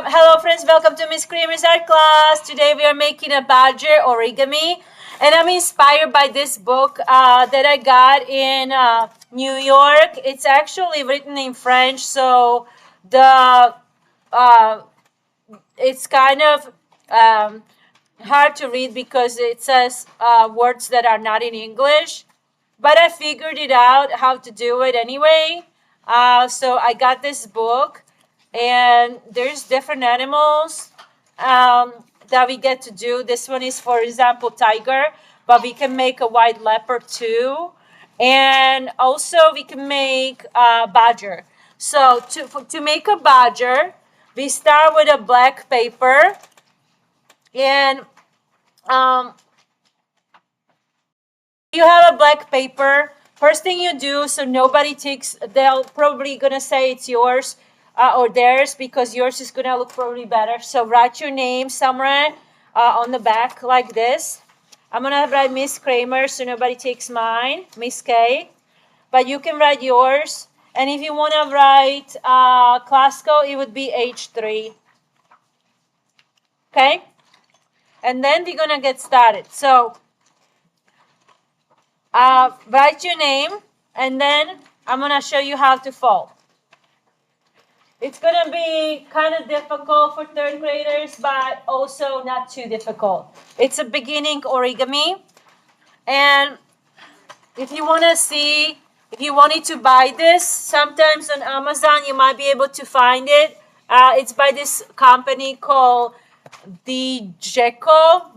Hello friends, welcome to Miss Creamer's art class. Today we are making a badger origami, and I'm inspired by this book that I got in New York. It's actually written in French, so the uh, it's kind of hard to read because it says words that are not in English. But I figured it out how to do it anyway. So I got this book, and there's different animals that we get to do. This one is, for example, tiger, but we can make a white leopard too, and also we can make a badger. So to make a badger, we start with a black paper, and um, you have a black paper. First thing you do, so nobody takes, they'll probably gonna say it's yours or theirs, because yours is gonna look probably better. So write your name somewhere on the back like this. I'm gonna write Miss Kramer so nobody takes mine, Miss K. But you can write yours. And if you wanna write Classical, it would be H3. Okay? And then we're gonna get started. So write your name, and then I'm going to show you how to fold. It's going to be kind of difficult for third graders, but also not too difficult. It's a beginning origami, and if you want to see, if you wanted to buy this, sometimes on Amazon you might be able to find it. It's by this company called the gecko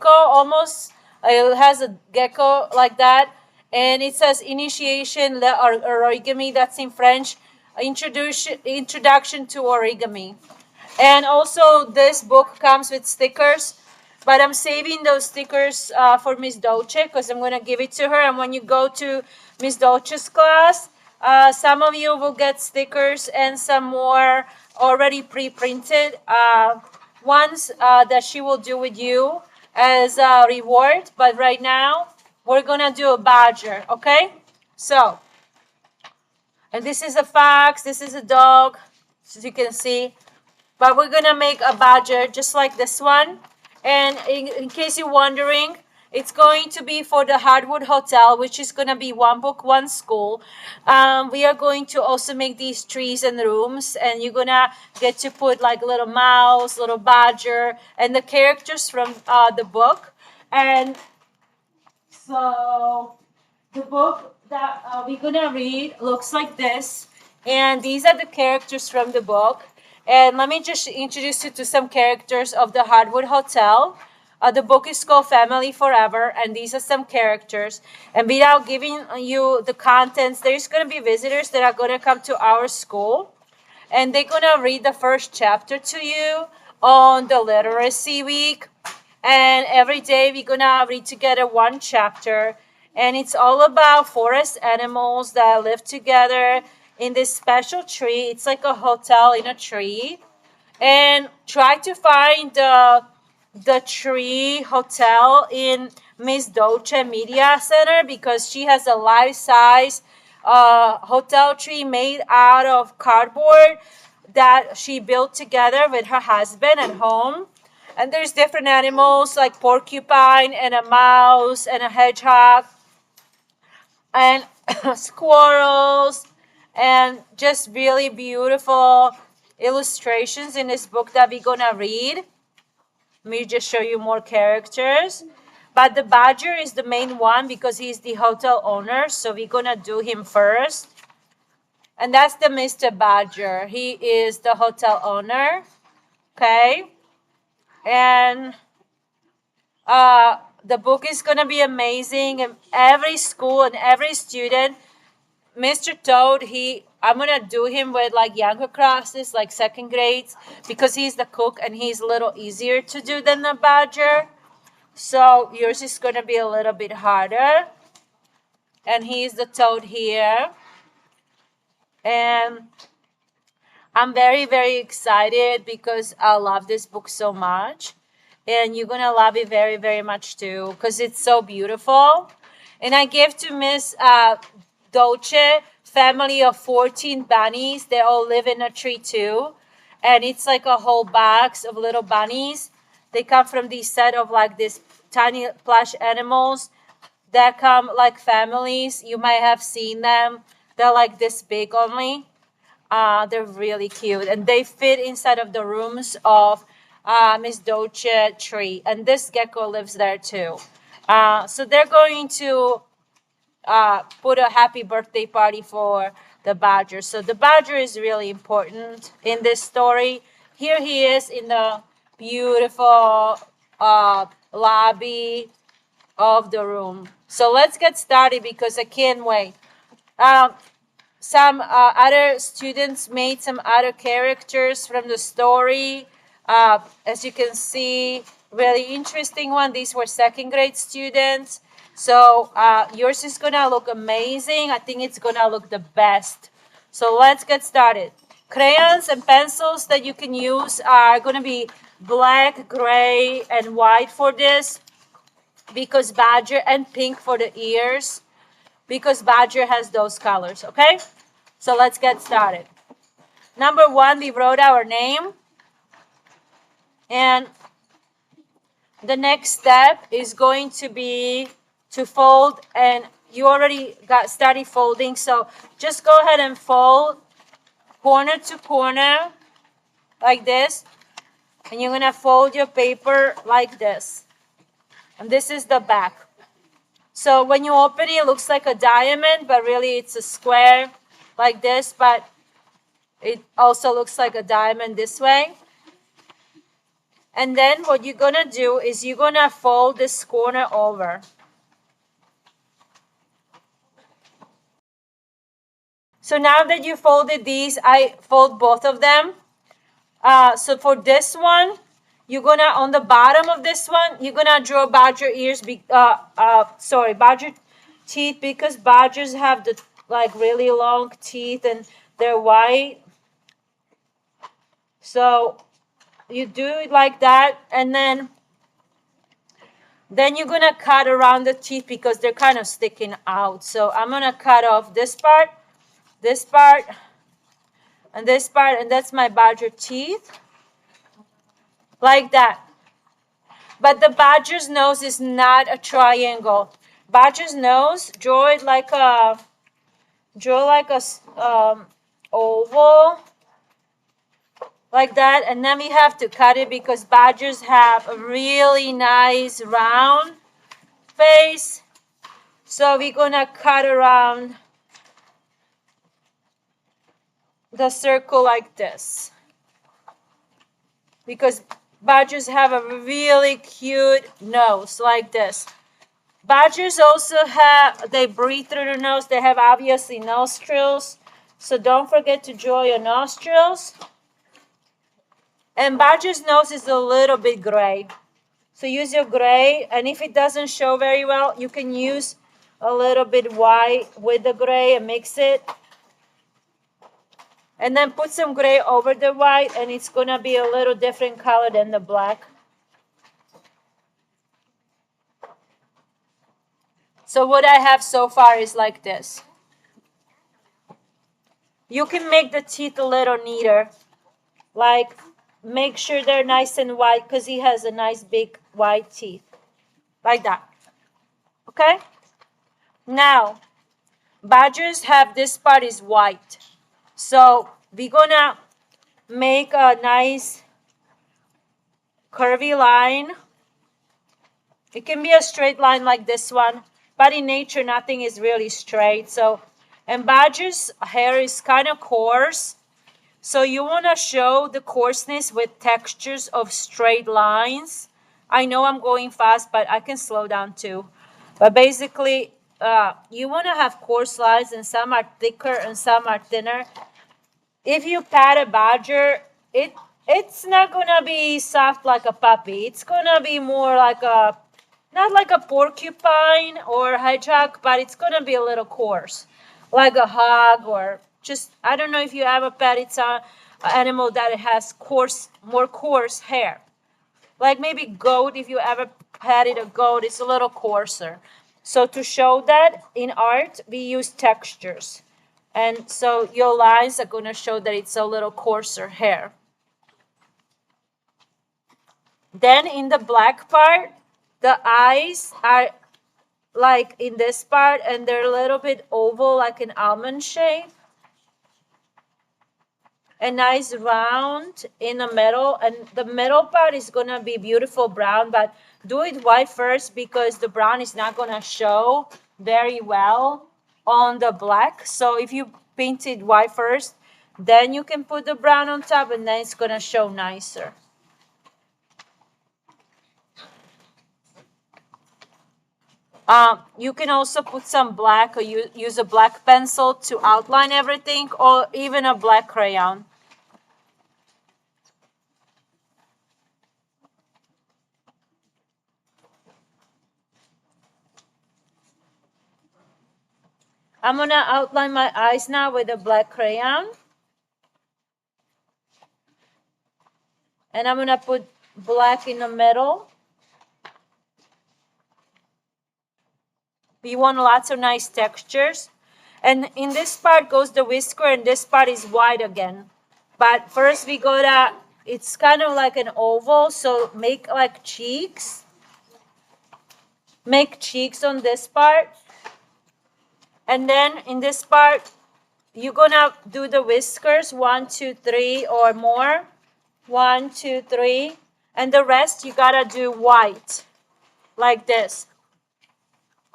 almost. It has a gecko like that, and it says initiation or origami. That's in French. Introduction to origami. And also this book comes with stickers, but I'm saving those stickers for Miss Dolce, because I'm going to give it to her. And when you go to Miss Dolce's class, some of you will get stickers and some more already pre-printed ones that she will do with you as a reward. But right now, we're going to do a badger, okay? So, and this is a fox, this is a dog, as you can see. But we're going to make a badger just like this one. And in case you're wondering, it's going to be for the Heartwood Hotel, which is going to be one book, one school. We are going to also make these trees and rooms, and you're going to get to put like a little mouse, little badger, and the characters from the book. And so the book that we're going to read looks like this. And these are the characters from the book. And let me just introduce you to some characters of the Heartwood Hotel. The book is called Family Forever, and these are some characters. And without giving you the contents, there's going to be visitors that are going to come to our school, and they're going to read the first chapter to you on the literacy week. And every day we're going to read together one chapter. And it's all about forest animals that live together in this special tree. It's like a hotel in a tree. And try to find the tree hotel in Miss Dolce Media Center, because she has a life-size hotel tree made out of cardboard that she built together with her husband at home. And there's different animals like porcupine and a mouse and a hedgehog and squirrels, and just really beautiful illustrations in this book that we're gonna read. Let me just show you more characters. But the badger is the main one because he's the hotel owner, so we're gonna do him first. And that's the Mr. Badger. He is the hotel owner. Okay. And the book is going to be amazing. And every school and every student, Mr. Toad, I'm going to do him with like younger classes, like second grades, because he's the cook and he's a little easier to do than the badger. So yours is going to be a little bit harder. And he's the Toad here. And I'm very, very excited because I love this book so much. And you're going to love it very, very much too, because it's so beautiful. And I gave to Miss Dolce family of 14 bunnies. They all live in a tree too. and it's like a whole box of little bunnies. They come from this set of like these tiny plush animals that come like families. You might have seen them. They're like this big only. They're really cute, and they fit inside of the rooms of Miss Dolce tree, and this gecko lives there too. So they're going to put a happy birthday party for the badger. So the badger is really important in this story. Here he is in the beautiful lobby of the room. So let's get started because I can't wait. Um, some other students made some other characters from the story. As you can see, really interesting one. These were second grade students. So yours is gonna look amazing. I think it's gonna look the best. So let's get started. Crayons and pencils that you can use are gonna be black, gray, and white for this because badger, and pink for the ears because badger has those colors, okay? So let's get started. Number one, we wrote our name. And the next step is going to be to fold, and you already got started folding, so just go ahead and fold corner to corner like this, and you're gonna fold your paper like this, and this is the back. So when you open it, it looks like a diamond, but really it's a square like this, but it also looks like a diamond this way. And then what you're gonna do is you're gonna fold this corner over. So now that you folded these, I fold both of them. So for this one, you're gonna, on the bottom of this one, you're gonna draw badger ears, badger teeth, because badgers have the like really long teeth and they're white. So you do it like that, and then you're gonna cut around the teeth because they're kind of sticking out. So I'm gonna cut off this part, and this part, and that's my badger teeth, like that. But the badger's nose is not a triangle. Badger's nose, draw like a oval, like that, and then we have to cut it because badgers have a really nice round face. So we're gonna cut around the circle like this because badgers have a really cute nose like this. Badgers also they breathe through their nose. They have obviously nostrils, so don't forget to draw your nostrils. And badger's nose is a little bit gray, so use your gray, and if it doesn't show very well, you can use a little bit white with the gray and mix it. And then put some gray over the white, and it's gonna be a little different color than the black. So what I have so far is like this. You can make the teeth a little neater. Like, make sure they're nice and white because he has a nice big white teeth. Like that. Okay? Now, badgers have this part is white. So we're gonna make a nice curvy line. It can be a straight line like this one, but in nature nothing is really straight. So, and badger's hair is kind of coarse, so you want to show the coarseness with textures of straight lines. I know I'm going fast, but I can slow down too. But basically, you want to have coarse lines, and some are thicker and some are thinner. If you pat a badger, it's not gonna be soft like a puppy. It's gonna be more like a, not like a porcupine or hedgehog, but it's gonna be a little coarse, like a hog, or just, I don't know if you ever pet it's an animal that has more coarse hair. Like maybe goat, if you ever petted a goat, it's a little coarser. So to show that in art, we use textures. And so your lines are going to show that it's a little coarser hair. Then in the black part, the eyes are like in this part, and they're a little bit oval, like an almond shape. A nice round in the middle, and the middle part is gonna be beautiful brown, but do it white first because the brown is not gonna show very well on the black. So if you paint it white first, then you can put the brown on top, and then it's gonna show nicer. You can also put some black, or use a black pencil to outline everything, or even a black crayon. I'm gonna outline my eyes now with a black crayon. And I'm gonna put black in the middle. We want lots of nice textures. And in this part goes the whisker, and this part is white again. But first we gotta, it's kind of like an oval, so make like cheeks. Make cheeks on this part. And then in this part, you're gonna do the whiskers, 1, 2, 3 or more. 1, 2, 3. And the rest you gotta do white, like this.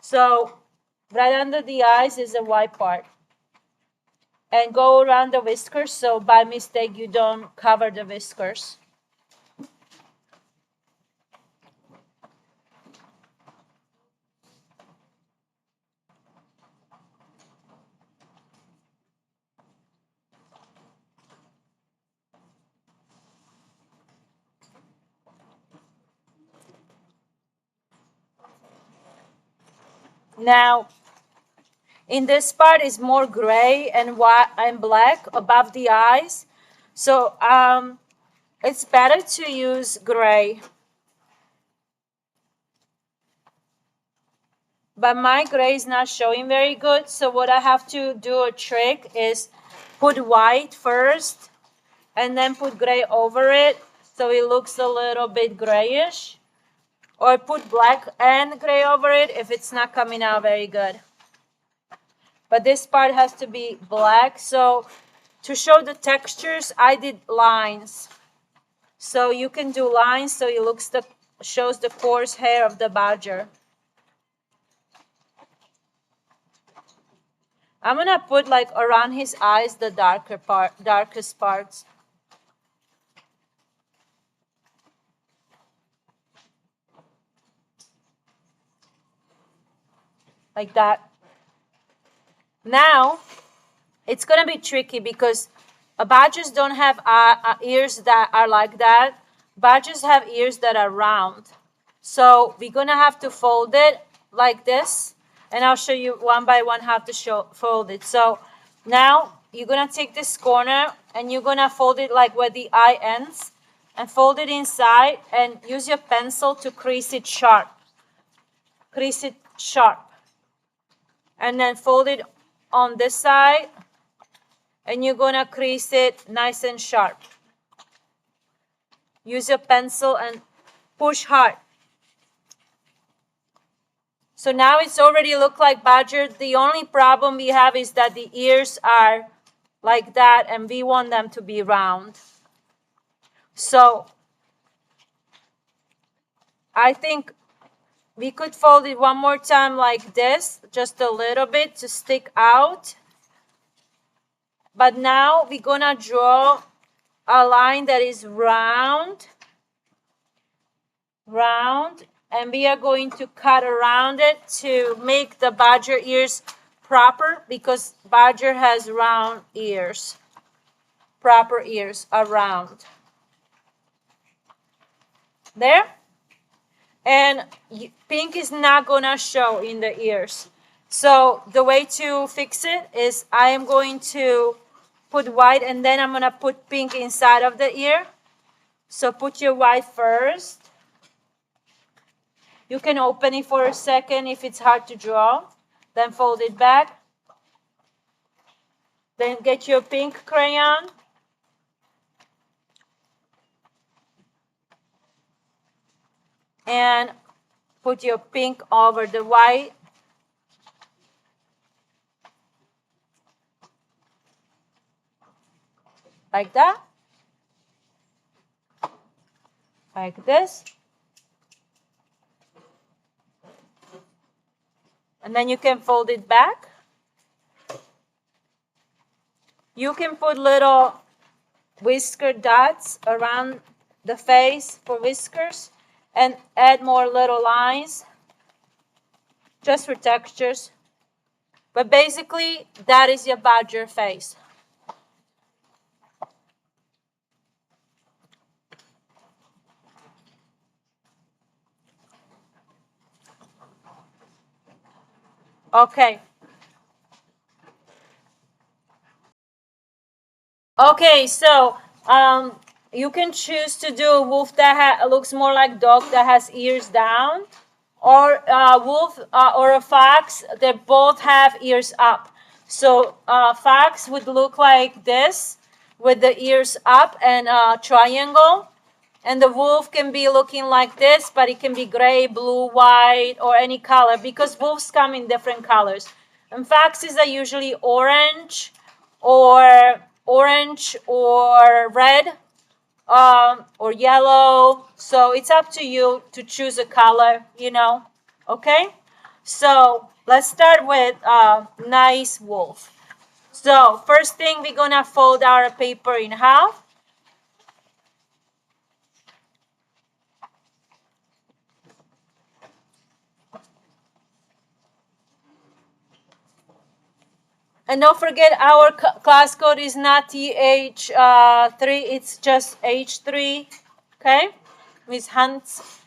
So right under the eyes is the white part. And go around the whiskers, so by mistake you don't cover the whiskers. Now, in this part is more gray and white and black above the eyes. So it's better to use gray. But my gray is not showing very good. So what I have to do a trick is put white first and then put gray over it, so it looks a little bit grayish. Or put black and gray over it if it's not coming out very good. But this part has to be black. So to show the textures, I did lines. So you can do lines so it shows the coarse hair of the badger. I'm gonna put like around his eyes the darkest parts. Like that. Now, it's gonna be tricky because badgers don't have ears that are like that. Badgers have ears that are round. So we're gonna have to fold it like this, and I'll show you one by one how to fold it. So now you're gonna take this corner and you're gonna fold it like where the eye ends, and fold it inside, and use your pencil to crease it sharp. Crease it sharp. And then fold it on this side, and you're gonna crease it nice and sharp. Use your pencil and push hard. So now it's already look like badger. The only problem we have is that the ears are like that, and we want them to be round. So I think we could fold it one more time like this, just a little bit to stick out. But now we're gonna draw a line that is round, and we are going to cut around it to make the badger ears proper, because badger has round ears. Proper ears are round. There. And pink is not gonna show in the ears. So the way to fix it is I am going to put white, and then I'm gonna put pink inside of the ear. So put your white first. You can open it for a second if it's hard to draw. Then fold it back. Then get your pink crayon. and put your pink over the white. Like that. Like this. And then you can fold it back. You can put little whisker dots around the face for whiskers and add more little lines just for textures. But basically, that is about your face. Okay. Okay, so you can choose to do a wolf that looks more like dog that has ears down, or a wolf or a fox that both have ears up. So fox would look like this with the ears up and a triangle. And the wolf can be looking like this, but it can be gray, blue, white, or any color because wolves come in different colors. And foxes are usually orange or red or yellow. So it's up to you to choose a color, Okay? So let's start with nice wolf. So first thing, we're going to fold our paper in half. And don't forget, our class code is not TH3, it's just H3, okay? Miss Hunt's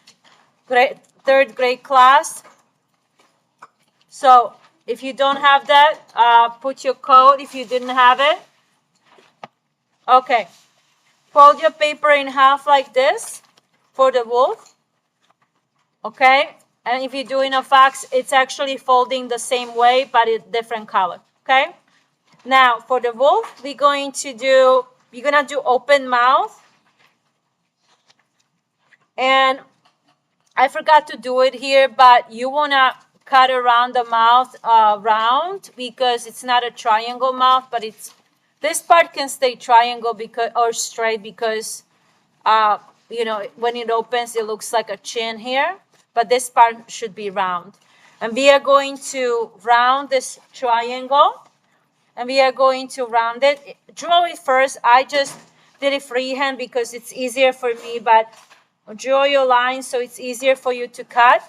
third grade class. So if you don't have that, put your code if you didn't have it. Okay, fold your paper in half like this for the wolf, okay? And if you're doing a fox, it's actually folding the same way, but it's different color, okay? Now, for the wolf, we're gonna do open mouth. And I forgot to do it here, but you wanna cut around the mouth round because it's not a triangle mouth, but this part can stay triangle or straight because when it opens, it looks like a chin here, but this part should be round. And we are going to round this triangle. And we are going to round it. Draw it first. I just did it freehand because it's easier for me, but draw your line so it's easier for you to cut.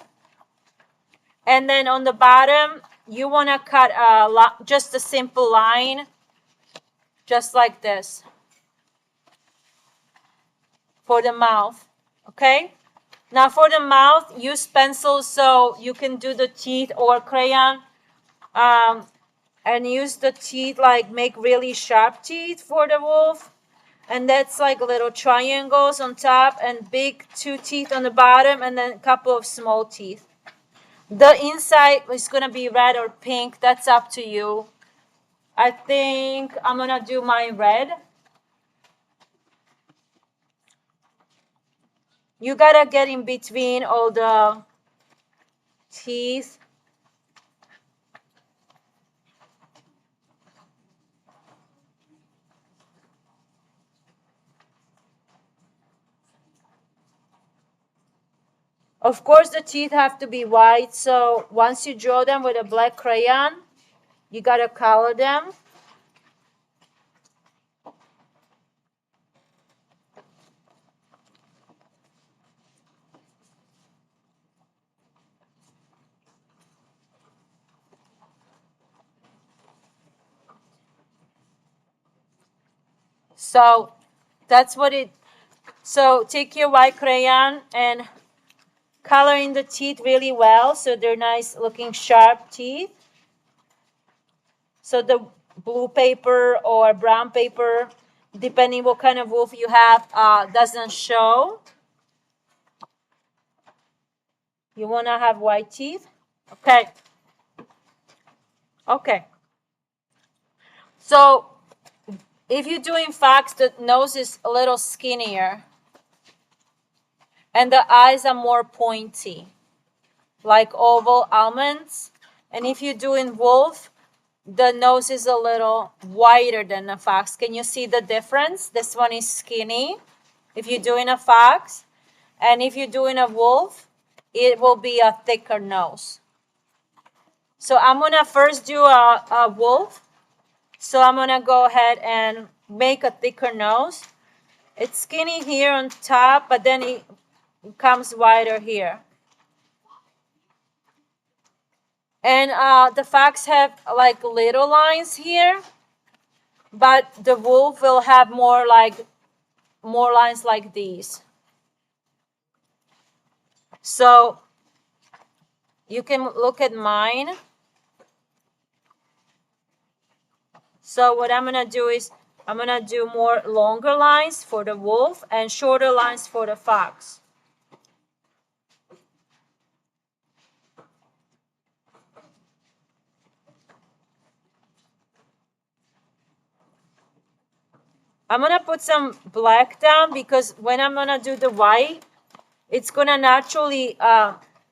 And then on the bottom, you want to cut just a simple line, just like this, for the mouth, okay? Now for the mouth, use pencil so you can do the teeth or crayon. And use the teeth, like make really sharp teeth for the wolf. And that's like little triangles on top and big 2 teeth on the bottom and then a couple of small teeth. The inside is going to be red or pink. That's up to you. I think I'm going to do my red. You got to get in between all the teeth. Of course, the teeth have to be white, so once you draw them with a black crayon, you gotta color them. So that's what so take your white crayon and color in the teeth really well so they're nice looking sharp teeth. So the blue paper or brown paper, depending what kind of wolf you have, doesn't show. You want to have white teeth. Okay. Okay. So if you're doing fox, the nose is a little skinnier. And the eyes are more pointy, like oval almonds. And if you're doing wolf, the nose is a little wider than a fox. Can you see the difference? This one is skinny if you're doing a fox. And if you're doing a wolf, it will be a thicker nose. So I'm going to first do a wolf. So I'm going to go ahead and make a thicker nose. It's skinny here on top, but then it comes wider here. And the fox have like little lines here, but the wolf will have more lines like these. So you can look at mine. So what I'm going to do is I'm going to do more longer lines for the wolf and shorter lines for the fox. I'm going to put some black down because when I'm going to do the white, it's going to naturally,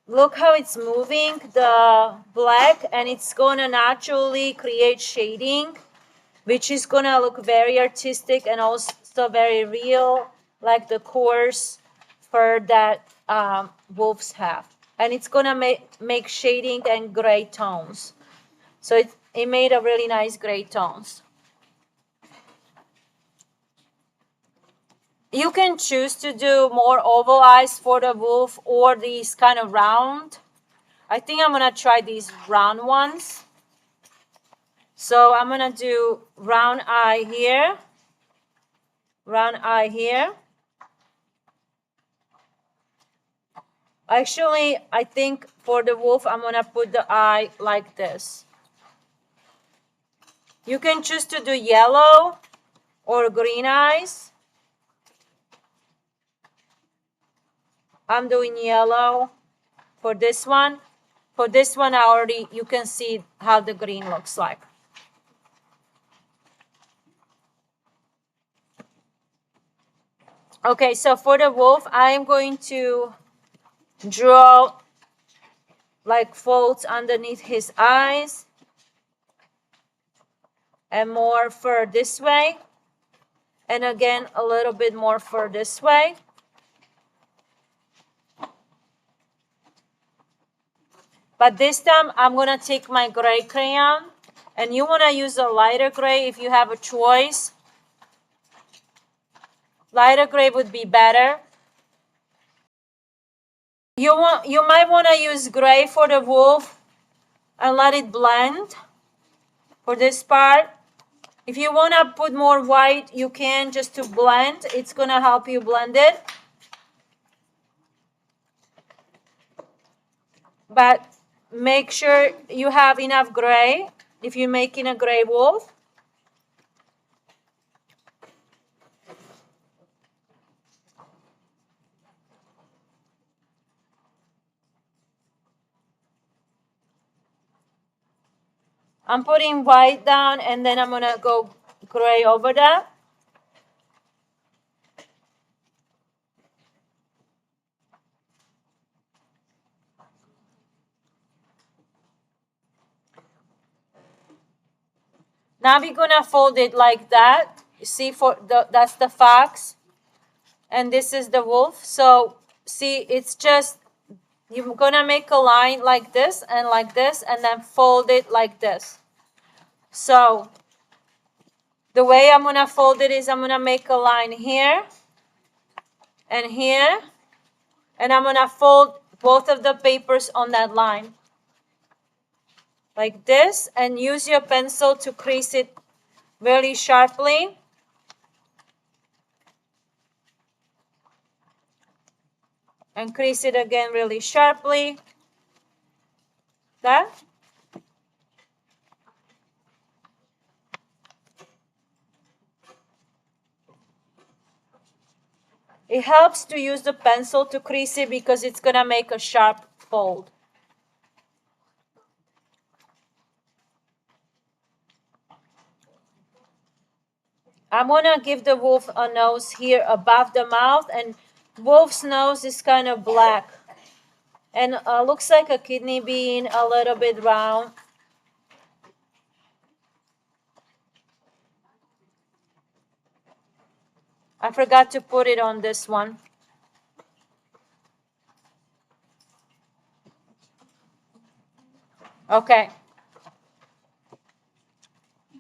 look how it's moving, the black, and it's going to naturally create shading, which is going to look very artistic and also very real, like the coarse fur that wolves have. And it's going to make shading and gray tones. So it made a really nice gray tones. You can choose to do more oval eyes for the wolf or these kind of round. I think I'm going to try these round ones. So I'm going to do round eye here. Round eye here. Actually, I think for the wolf, I'm going to put the eye like this. You can choose to do yellow or green eyes. I'm doing yellow for this one. For this one, you can see how the green looks like. Okay, so for the wolf, I am going to draw like folds underneath his eyes and more fur this way. And again, a little bit more fur this way. But this time, I'm going to take my gray crayon. And you want to use a lighter gray if you have a choice. Lighter gray would be better. You might want to use gray for the wolf and let it blend for this part. If you want to put more white, you can just to blend. It's going to help you blend it. But make sure you have enough gray if you're making a gray wolf. I'm putting white down and then I'm going to go gray over that. Now we're going to fold it like that. You see, that's the fox. And this is the wolf. So, see, it's just, you're going to make a line like this, and then fold it like this. So, the way I'm going to fold it is I'm going to make a line here and here. And I'm going to fold both of the papers on that line. Like this. And use your pencil to crease it really sharply. And crease it again really sharply. That. It helps to use the pencil to crease it because it's going to make a sharp fold. I'm going to give the wolf a nose here above the mouth, and wolf's nose is kind of black. And looks like a kidney bean, a little bit round. I forgot to put it on this one. Okay.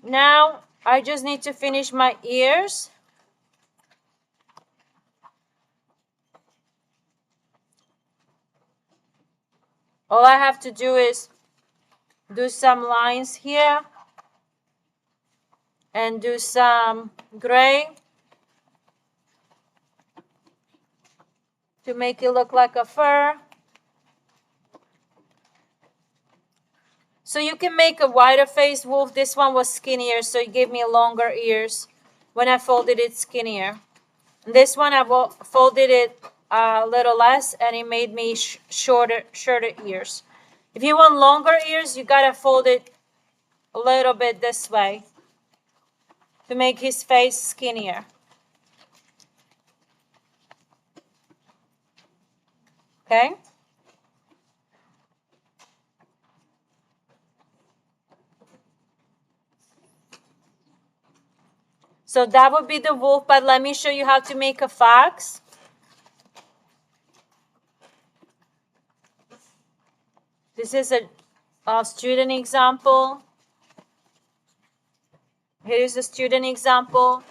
Now I just need to finish my ears. All I have to do is do some lines here and do some gray to make it look like a fur. So you can make a wider face wolf. This one was skinnier, so it gave me longer ears. When I folded it skinnier. This one I folded it a little less, and it made me shorter ears. If you want longer ears, you gotta fold it a little bit this way to make his face skinnier. Okay? So that would be the wolf, but let me show you how to make a fox. This is a student example. Here is a student example.